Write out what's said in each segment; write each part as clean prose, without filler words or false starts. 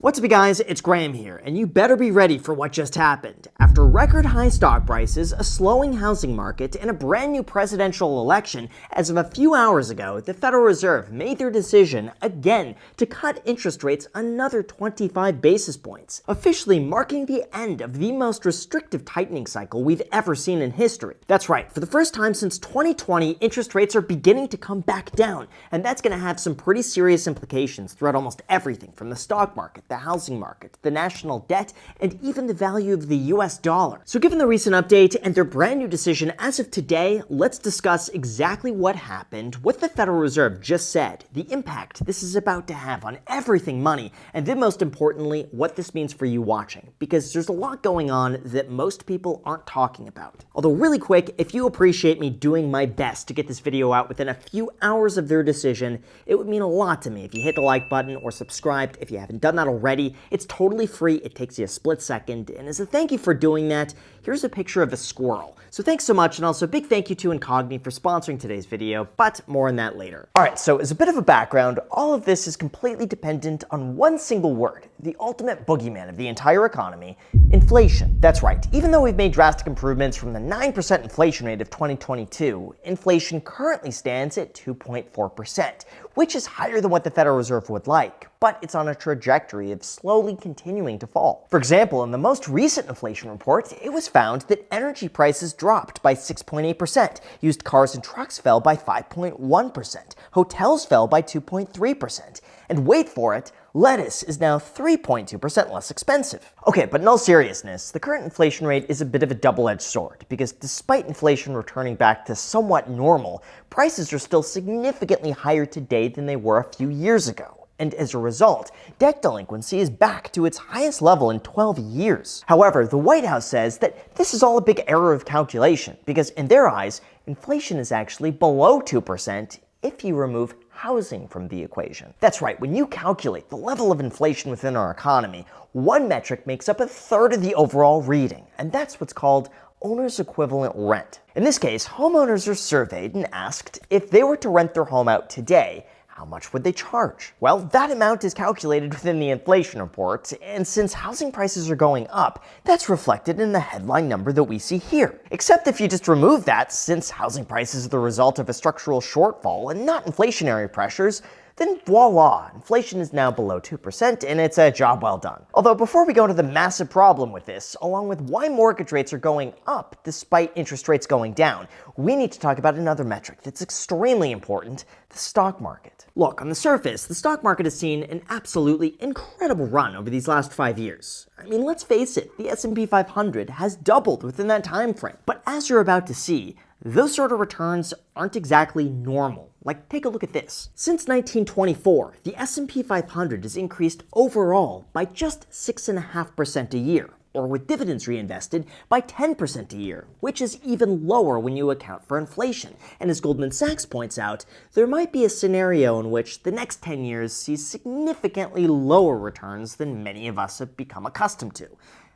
What's up, you guys? It's Graham here, and you better be ready for what just happened. After record high stock prices, a slowing housing market, and a brand new presidential election, as of a few hours ago, the Federal Reserve made their decision again to cut interest rates another 25 basis points, officially marking the end of the most restrictive tightening cycle we've ever seen in history. That's right, for the first time since 2020, interest rates are beginning to come back down, and that's going to have some pretty serious implications throughout almost everything from the stock market, the housing market, the national debt, and even the value of the US dollar. So given the recent update and their brand new decision as of today, let's discuss exactly what happened, what the Federal Reserve just said, the impact this is about to have on everything money, and then most importantly, what this means for you watching, because there's a lot going on that most people aren't talking about. Although really quick, if you appreciate me doing my best to get this video out within a few hours of their decision, it would mean a lot to me if you hit the like button or subscribed if you haven't done that already. It's totally free, it takes you a split second, and as a thank you for doing that, here's a picture of a squirrel. So thanks so much, and also a big thank you to Incogni for sponsoring today's video, but more on that later. Alright, so as a bit of a background, all of this is completely dependent on one single word, the ultimate boogeyman of the entire economy, inflation. That's right, even though we've made drastic improvements from the 9% inflation rate of 2022, inflation currently stands at 2.4%, which is higher than what the Federal Reserve would like, but it's on a trajectory of slowly continuing to fall. For example, in the most recent inflation report, it was found that energy prices dropped by 6.8%, used cars and trucks fell by 5.1%, hotels fell by 2.3%, and wait for it, lettuce is now 3.2% less expensive. Okay, but in all seriousness, the current inflation rate is a bit of a double-edged sword, because despite inflation returning back to somewhat normal, prices are still significantly higher today than they were a few years ago. And as a result, debt delinquency is back to its highest level in 12 years. However, the White House says that this is all a big error of calculation, because in their eyes, inflation is actually below 2% if you remove housing from the equation. That's right, when you calculate the level of inflation within our economy, one metric makes up a third of the overall reading, and that's what's called owner's equivalent rent. In this case, homeowners are surveyed and asked if they were to rent their home out today, how much would they charge? Well, that amount is calculated within the inflation report, and since housing prices are going up, that's reflected in the headline number that we see here. Except if you just remove that, since housing prices are the result of a structural shortfall and not inflationary pressures, then voila, inflation is now below 2%, and it's a job well done. Although before we go into the massive problem with this, along with why mortgage rates are going up despite interest rates going down, we need to talk about another metric that's extremely important, the stock market. Look, on the surface, the stock market has seen an absolutely incredible run over these last 5 years. I mean, let's face it, the S&P 500 has doubled within that time frame. But as you're about to see, those sort of returns aren't exactly normal. Like, take a look at this. Since 1924, the S&P 500 has increased overall by just 6.5% a year, or with dividends reinvested by 10% a year, which is even lower when you account for inflation. And as Goldman Sachs points out, there might be a scenario in which the next 10 years sees significantly lower returns than many of us have become accustomed to.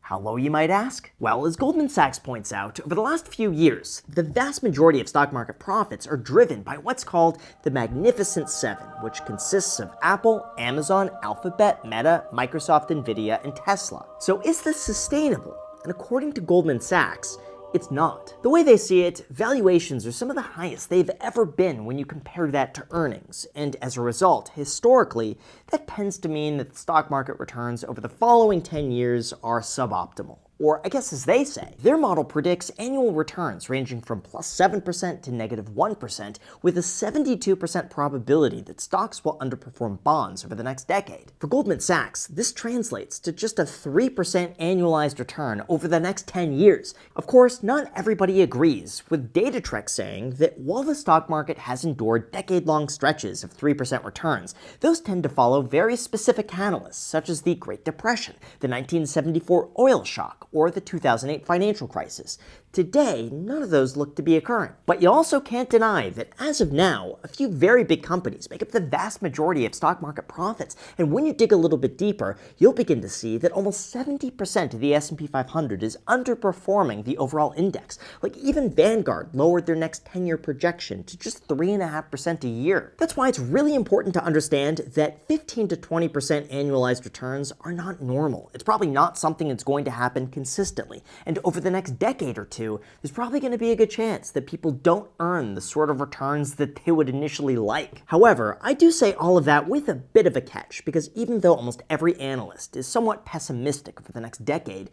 How low, you might ask? Well, as Goldman Sachs points out, over the last few years, the vast majority of stock market profits are driven by what's called the Magnificent Seven, which consists of Apple, Amazon, Alphabet, Meta, Microsoft, Nvidia, and Tesla. So is this sustainable? And according to Goldman Sachs, it's not. The way they see it, valuations are some of the highest they've ever been when you compare that to earnings, and as a result, historically, that tends to mean that the stock market returns over the following 10 years are suboptimal. Or, I guess as they say, their model predicts annual returns ranging from plus 7% to negative 1%, with a 72% probability that stocks will underperform bonds over the next decade. For Goldman Sachs, this translates to just a 3% annualized return over the next 10 years. Of course, not everybody agrees, with DataTrek saying that while the stock market has endured decade-long stretches of 3% returns, those tend to follow very specific catalysts, such as the Great Depression, the 1974 oil shock, or the 2008 financial crisis. Today, none of those look to be occurring. But you also can't deny that as of now, a few very big companies make up the vast majority of stock market profits. And when you dig a little bit deeper, you'll begin to see that almost 70% of the S&P 500 is underperforming the overall index. Like even Vanguard lowered their next 10-year projection to just 3.5% a year. That's why it's really important to understand that 15 to 20% annualized returns are not normal. It's probably not something that's going to happen consistently. And over the next decade or two, there's probably going to be a good chance that people don't earn the sort of returns that they would initially like. However, I do say all of that with a bit of a catch, because even though almost every analyst is somewhat pessimistic for the next decade,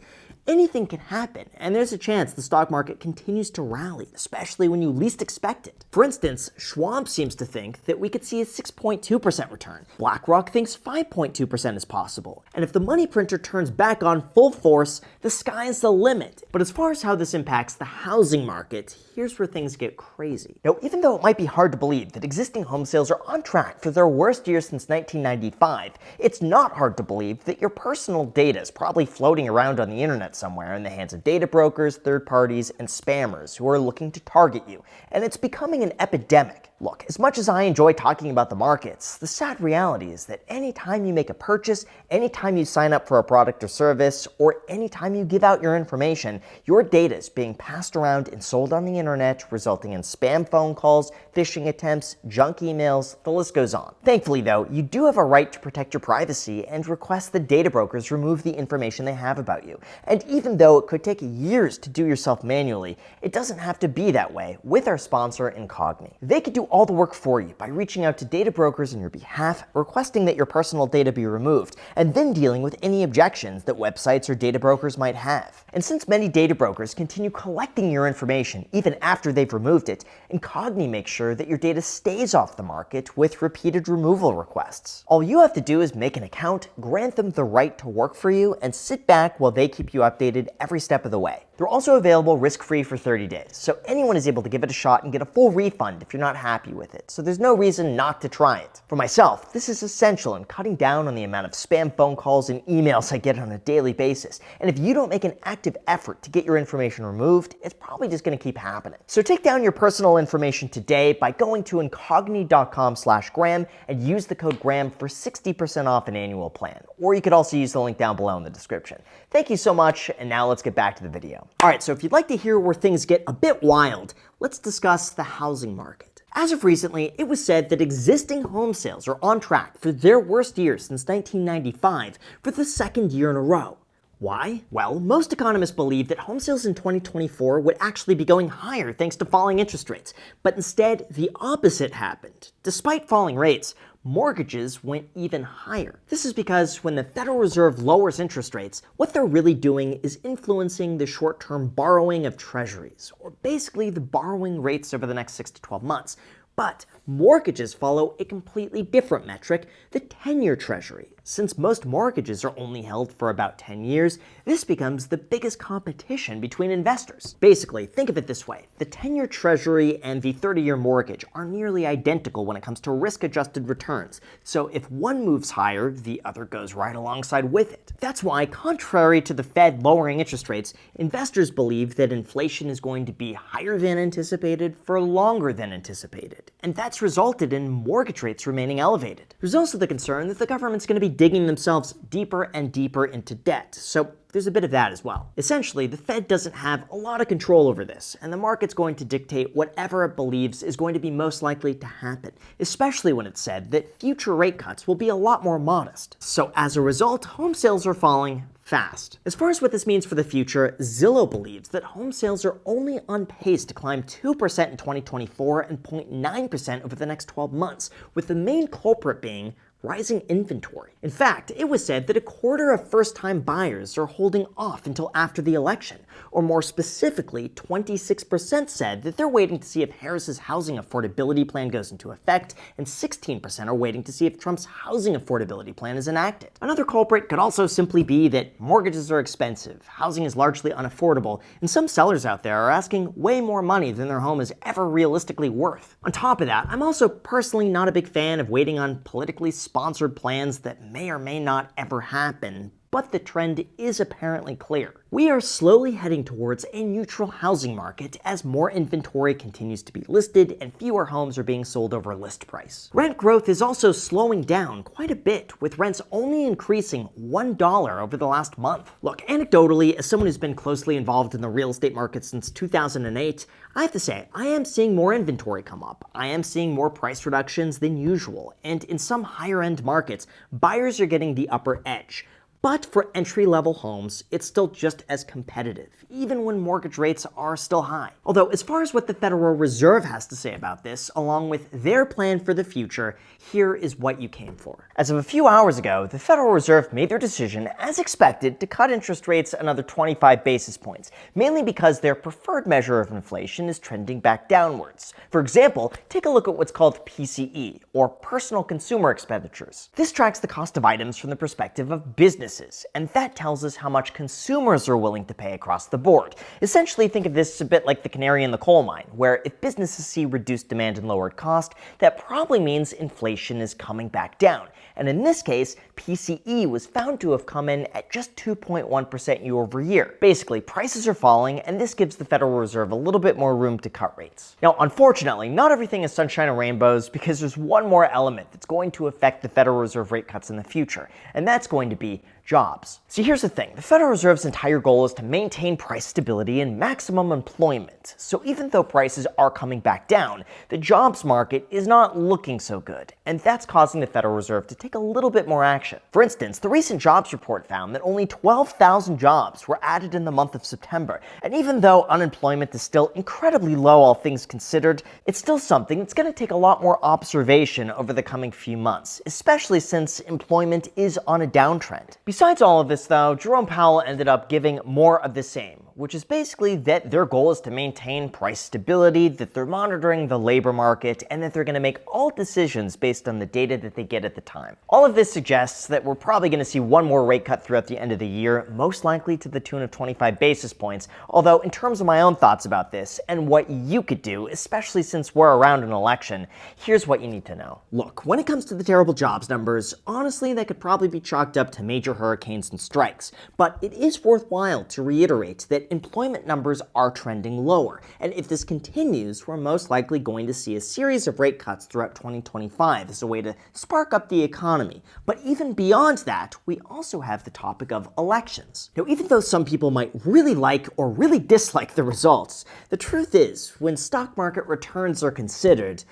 anything can happen, and there's a chance the stock market continues to rally, especially when you least expect it. For instance, Schwab seems to think that we could see a 6.2% return. BlackRock thinks 5.2% is possible. And if the money printer turns back on full force, the sky's the limit. But as far as how this impacts the housing market, here's where things get crazy. Now, even though it might be hard to believe that existing home sales are on track for their worst year since 1995, it's not hard to believe that your personal data is probably floating around on the internet somewhere in the hands of data brokers, third parties, and spammers who are looking to target you. And it's becoming an epidemic. Look, as much as I enjoy talking about the markets, the sad reality is that anytime you make a purchase, anytime you sign up for a product or service, or anytime you give out your information, your data is being passed around and sold on the internet, resulting in spam phone calls, phishing attempts, junk emails, the list goes on. Thankfully though, you do have a right to protect your privacy and request that data brokers remove the information they have about you. And even though it could take years to do yourself manually, it doesn't have to be that way with our sponsor Incogni. They could do all the work for you by reaching out to data brokers on your behalf, requesting that your personal data be removed, and then dealing with any objections that websites or data brokers might have. And since many data brokers continue collecting your information even after they've removed it, Incogni makes sure that your data stays off the market with repeated removal requests. All you have to do is make an account, grant them the right to work for you, and sit back while they keep you updated every step of the way. They're also available risk-free for 30 days, so anyone is able to give it a shot and get a full refund if you're not happy with it, so there's no reason not to try it. For myself, this is essential in cutting down on the amount of spam phone calls and emails I get on a daily basis, and if you don't make an active effort to get your information removed, it's probably just going to keep happening. So take down your personal information today by going to incogni.com/Graham and use the code Graham for 60% off an annual plan, or you could also use the link down below in the description. Thank you so much, and now let's get back to the video. Alright, so if you'd like to hear where things get a bit wild, let's discuss the housing market. As of recently, it was said that existing home sales are on track for their worst year since 1995 for the second year in a row. Why? Well, most economists believe that home sales in 2024 would actually be going higher thanks to falling interest rates, but instead the opposite happened. Despite falling rates, mortgages went even higher. This is because when the Federal Reserve lowers interest rates, what they're really doing is influencing the short-term borrowing of treasuries, or basically the borrowing rates over the next 6 to 12 months. But mortgages follow a completely different metric, the 10-year treasury. Since most mortgages are only held for about 10 years, this becomes the biggest competition between investors. Basically, think of it this way. The 10-year treasury and the 30-year mortgage are nearly identical when it comes to risk-adjusted returns. So if one moves higher, the other goes right alongside with it. That's why, contrary to the Fed lowering interest rates, investors believe that inflation is going to be higher than anticipated for longer than anticipated. And that's resulted in mortgage rates remaining elevated. There's also the concern that the government's going to be digging themselves deeper and deeper into debt, so there's a bit of that as well. Essentially, the Fed doesn't have a lot of control over this, and the market's going to dictate whatever it believes is going to be most likely to happen, especially when it's said that future rate cuts will be a lot more modest. So as a result, home sales are falling fast. As far as what this means for the future, Zillow believes that home sales are only on pace to climb 2% in 2024 and 0.9% over the next 12 months, with the main culprit being rising inventory. In fact, it was said that a quarter of first-time buyers are holding off until after the election, or more specifically, 26% said that they're waiting to see if Harris's housing affordability plan goes into effect, and 16% are waiting to see if Trump's housing affordability plan is enacted. Another culprit could also simply be that mortgages are expensive, housing is largely unaffordable, and some sellers out there are asking way more money than their home is ever realistically worth. On top of that, I'm also personally not a big fan of waiting on politically sponsored plans that may or may not ever happen, but the trend is apparently clear. We are slowly heading towards a neutral housing market as more inventory continues to be listed and fewer homes are being sold over list price. Rent growth is also slowing down quite a bit, with rents only increasing $1 over the last month. Look, anecdotally, as someone who's been closely involved in the real estate market since 2008, I have to say, I am seeing more inventory come up. I am seeing more price reductions than usual, and in some higher-end markets, buyers are getting the upper edge. But for entry-level homes, it's still just as competitive, even when mortgage rates are still high. Although, as far as what the Federal Reserve has to say about this, along with their plan for the future, here is what you came for. As of a few hours ago, the Federal Reserve made their decision, as expected, to cut interest rates another 25 basis points, mainly because their preferred measure of inflation is trending back downwards. For example, take a look at what's called PCE, or Personal Consumer Expenditures. This tracks the cost of items from the perspective of businesses, and that tells us how much consumers are willing to pay across the board. Essentially, think of this a bit like the canary in the coal mine, where if businesses see reduced demand and lowered cost, that probably means inflation is coming back down. And in this case, PCE was found to have come in at just 2.1% year over year. Basically, prices are falling, and this gives the Federal Reserve a little bit more room to cut rates. Now, unfortunately, not everything is sunshine and rainbows, because there's one more element that's going to affect the Federal Reserve rate cuts in the future, and that's going to be jobs. See, here's the thing. The Federal Reserve's entire goal is to maintain price stability and maximum employment. So even though prices are coming back down, the jobs market is not looking so good. And that's causing the Federal Reserve to take a little bit more action. For instance, the recent jobs report found that only 12,000 jobs were added in the month of September. And even though unemployment is still incredibly low, all things considered, it's still something that's going to take a lot more observation over the coming few months, especially since employment is on a downtrend. Besides all of this, though, Jerome Powell ended up giving more of the same, which is basically that their goal is to maintain price stability, that they're monitoring the labor market, and that they're going to make all decisions based on the data that they get at the time. All of this suggests that we're probably going to see one more rate cut throughout the end of the year, most likely to the tune of 25 basis points, although in terms of my own thoughts about this and what you could do, especially since we're around an election, here's what you need to know. Look, when it comes to the terrible jobs numbers, honestly, they could probably be chalked up to major hurricanes and strikes, but it is worthwhile to reiterate that employment numbers are trending lower, and if this continues, we're most likely going to see a series of rate cuts throughout 2025 as a way to spark up the economy. But even beyond that, we also have the topic of elections. Now, even though some people might really like or really dislike the results, the truth is, when stock market returns are considered,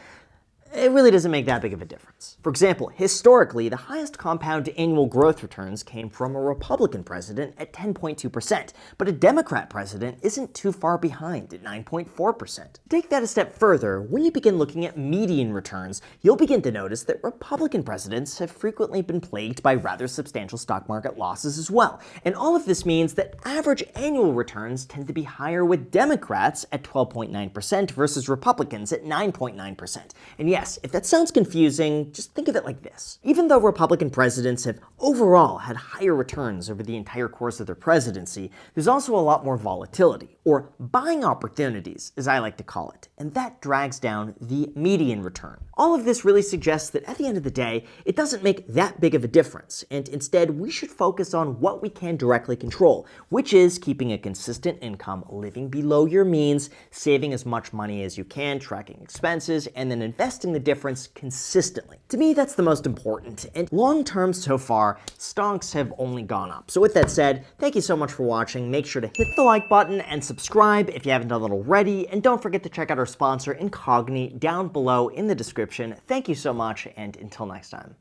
it really doesn't make that big of a difference. For example, historically, the highest compound annual growth returns came from a Republican president at 10.2%, but a Democrat president isn't too far behind at 9.4%. Take that a step further, when you begin looking at median returns, you'll begin to notice that Republican presidents have frequently been plagued by rather substantial stock market losses as well. And all of this means that average annual returns tend to be higher with Democrats at 12.9% versus Republicans at 9.9%. And yes, if that sounds confusing, just think of it like this. Even though Republican presidents have overall had higher returns over the entire course of their presidency, there's also a lot more volatility, or buying opportunities, as I like to call it, and that drags down the median return. All of this really suggests that at the end of the day, it doesn't make that big of a difference, and instead we should focus on what we can directly control, which is keeping a consistent income, living below your means, saving as much money as you can, tracking expenses, and then investing the difference consistently. To me, that's the most important, and long-term so far, stocks have only gone up. So with that said, thank you so much for watching. Make sure to hit the like button and subscribe if you haven't done it already, and don't forget to check out our sponsor, Incogni, down below in the description. Thank you so much, and until next time.